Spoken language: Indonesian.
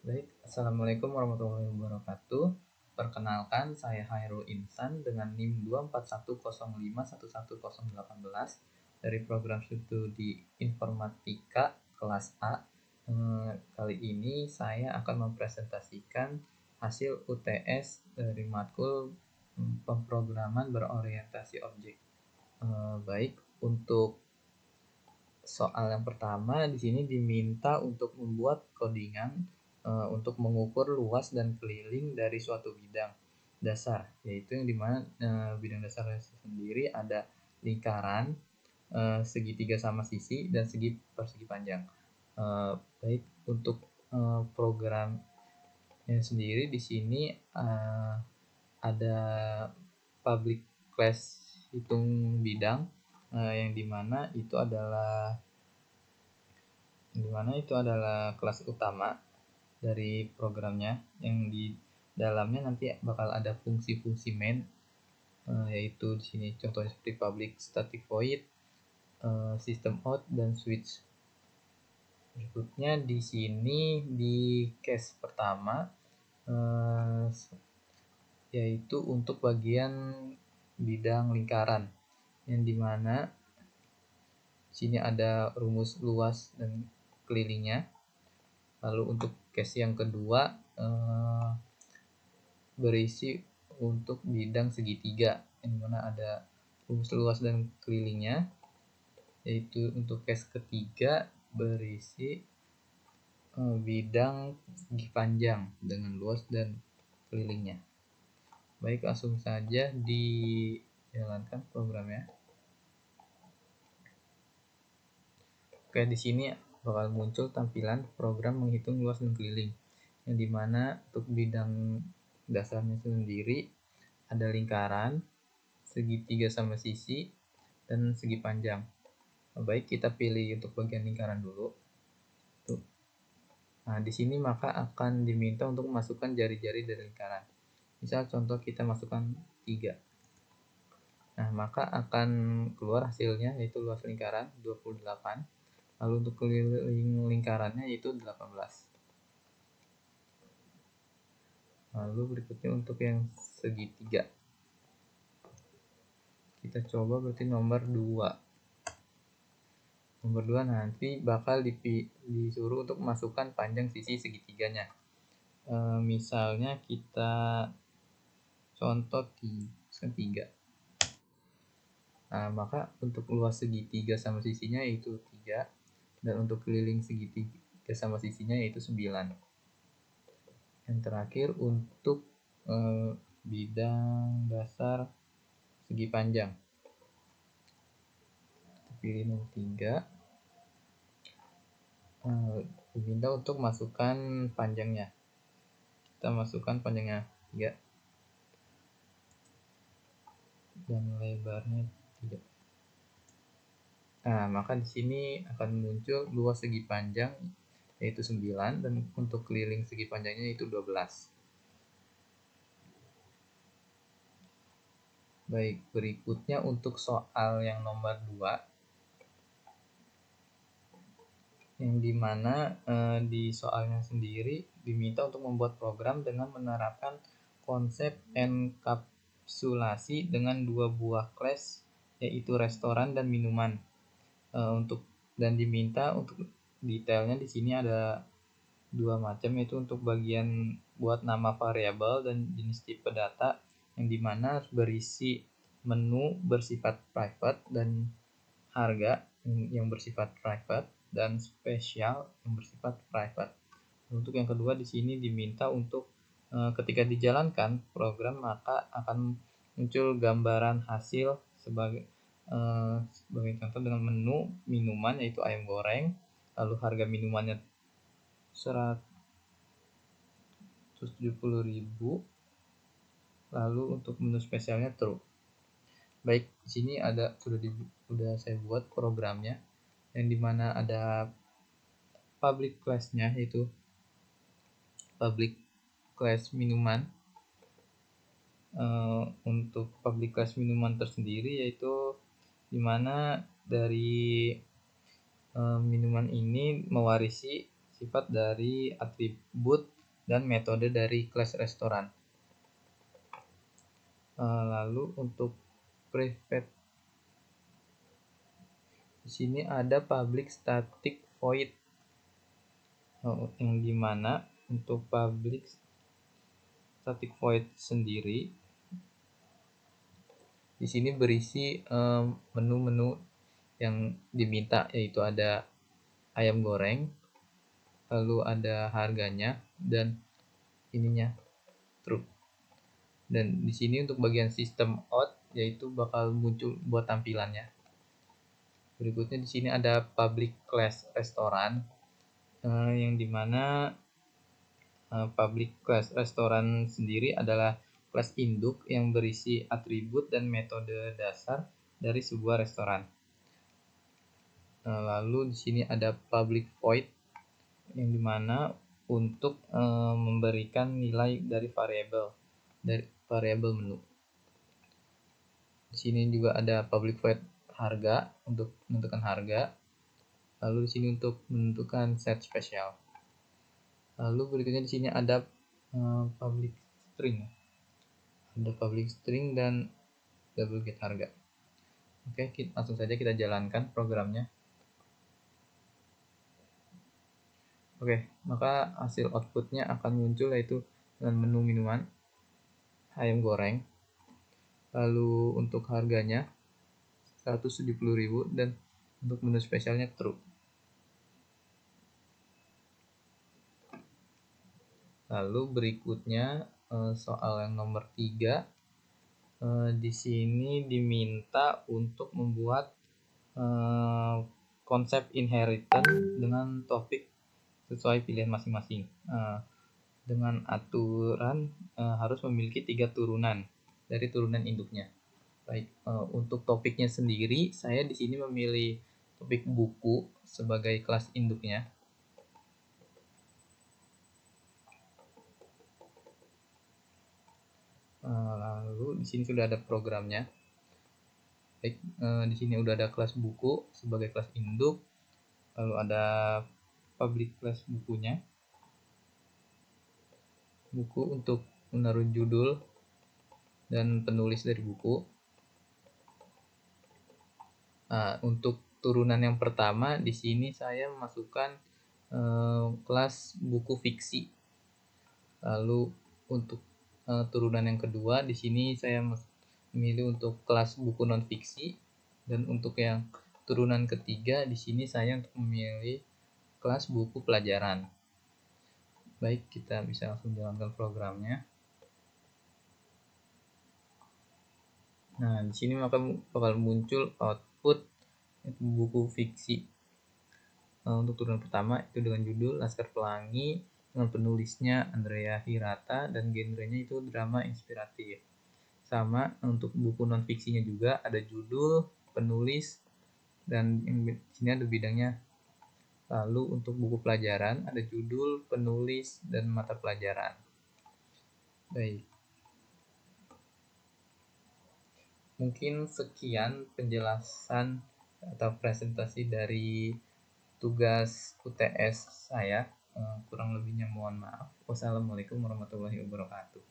Baik, Assalamualaikum warahmatullahi wabarakatuh. Perkenalkan, saya Hairul Insan dengan NIM 241051118 dari program studi Informatika kelas A. Kali ini saya akan mempresentasikan hasil UTS dari matkul pemrograman berorientasi objek. Baik, untuk soal yang pertama di sini diminta untuk membuat codingan untuk mengukur luas dan keliling dari suatu bidang dasar, yaitu yang dimana bidang dasar sendiri ada lingkaran, segitiga sama sisi, dan segi persegi panjang. Baik, untuk programnya sendiri di sini ada public class hitung bidang, yang dimana itu adalah kelas utama dari programnya, yang di dalamnya nanti bakal ada fungsi-fungsi main, yaitu di sini contohnya seperti public static void, system out, dan switch. Berikutnya di sini di case pertama, yaitu untuk bagian bidang lingkaran, yang dimana sini ada rumus luas dan kelilingnya. Lalu untuk case yang kedua berisi untuk bidang segitiga, yang mana ada rumus luas dan kelilingnya. Yaitu untuk case ketiga berisi bidang segi panjang dengan luas dan kelilingnya. Baik, langsung saja dijalankan programnya. Oke, di sini bakal muncul tampilan program menghitung luas dan keliling, yang dimana untuk bidang dasarnya sendiri ada lingkaran, segitiga sama sisi, dan segi panjang. Baik, kita pilih untuk bagian lingkaran dulu. Tuh. Nah, di sini maka akan diminta untuk memasukkan jari-jari dari lingkaran. Misal contoh kita masukkan 3. Nah, maka akan keluar hasilnya yaitu luas lingkaran 28. Lalu untuk keliling lingkarannya yaitu 18. Lalu berikutnya untuk yang segitiga. Kita coba berarti nomor 2. Nomor 2 nanti bakal disuruh untuk memasukkan panjang sisi segitiganya. Misalnya kita contoh 3. Nah, maka untuk luas segitiga sama sisinya yaitu 3, dan untuk keliling segitiga sama sisinya yaitu 9. Yang terakhir untuk bidang dasar segi panjang, kita pilih nomor 3. Diminta untuk masukkan panjangnya. Kita masukkan panjangnya 3 dan lebarnya 3. Nah, maka di sini akan muncul luas segi panjang yaitu 9, dan untuk keliling segi panjangnya yaitu 12. Baik, berikutnya untuk soal yang nomor 2, yang dimana di soalnya sendiri diminta untuk membuat program dengan menerapkan konsep enkapsulasi dengan 2 buah kelas, yaitu restoran dan minuman. Dan diminta untuk detailnya di sini ada 2 macam, yaitu untuk bagian buat nama variabel dan jenis tipe data, yang dimana berisi menu bersifat private dan harga yang bersifat private, dan spesial yang bersifat private. Untuk yang kedua di sini diminta untuk ketika dijalankan program maka akan muncul gambaran hasil sebagai contoh dengan menu minuman yaitu ayam goreng, lalu harga minumannya 170.000, lalu untuk menu spesialnya true. Baik, di sini sudah saya buat programnya, yang dimana ada public class-nya yaitu public class minuman. Untuk public class minuman tersendiri yaitu dimana dari minuman ini mewarisi sifat dari atribut dan metode dari kelas restoran. Lalu untuk private, di sini ada public static void, yang dimana untuk public static void sendiri di sini berisi menu-menu yang diminta, yaitu ada ayam goreng, lalu ada harganya dan ininya true. Dan di sini untuk bagian sistem out, yaitu bakal muncul buat tampilannya. Berikutnya di sini ada public class restoran, yang dimana public class restoran sendiri adalah kelas induk yang berisi atribut dan metode dasar dari sebuah restoran. Lalu di sini ada public void, yang dimana untuk memberikan nilai dari variabel menu. Di sini juga ada public void harga untuk menentukan harga. Lalu di sini untuk menentukan set spesial. Lalu berikutnya di sini ada public string. Ada public string dan double get harga. Oke, langsung saja kita jalankan programnya. Oke, maka hasil outputnya akan muncul yaitu dengan menu minuman ayam goreng. Lalu untuk harganya 170.000 dan untuk menu spesialnya true. Lalu berikutnya soal yang nomor 3. Di sini diminta untuk membuat konsep inheritance dengan topik sesuai pilihan masing-masing. Dengan aturan harus memiliki 3 turunan dari turunan induknya. Baik, untuk topiknya sendiri saya di sini memilih topik buku sebagai kelas induknya. Lalu di sini sudah ada programnya. Baik, di sini udah ada kelas buku sebagai kelas induk. Lalu ada public class bukunya. Buku untuk menaruh judul dan penulis dari buku. Untuk turunan yang pertama di sini saya masukkan kelas buku fiksi. Lalu untuk turunan yang kedua di sini saya memilih untuk kelas buku non fiksi, dan untuk yang turunan ketiga di sini saya untuk memilih kelas buku pelajaran. Baik, kita bisa langsung jalankan programnya. Nah, di sini maka bakal muncul output buku fiksi. Untuk turunan pertama itu dengan judul Laskar Pelangi, dengan penulisnya Andrea Hirata dan genrenya itu drama inspiratif. Sama untuk buku non fiksinya juga ada judul, penulis, dan yang di sini ada bidangnya. Lalu untuk buku pelajaran ada judul, penulis, dan mata pelajaran. Baik. Mungkin sekian penjelasan atau presentasi dari tugas UTS saya. Kurang lebihnya mohon maaf. Wassalamualaikum warahmatullahi wabarakatuh.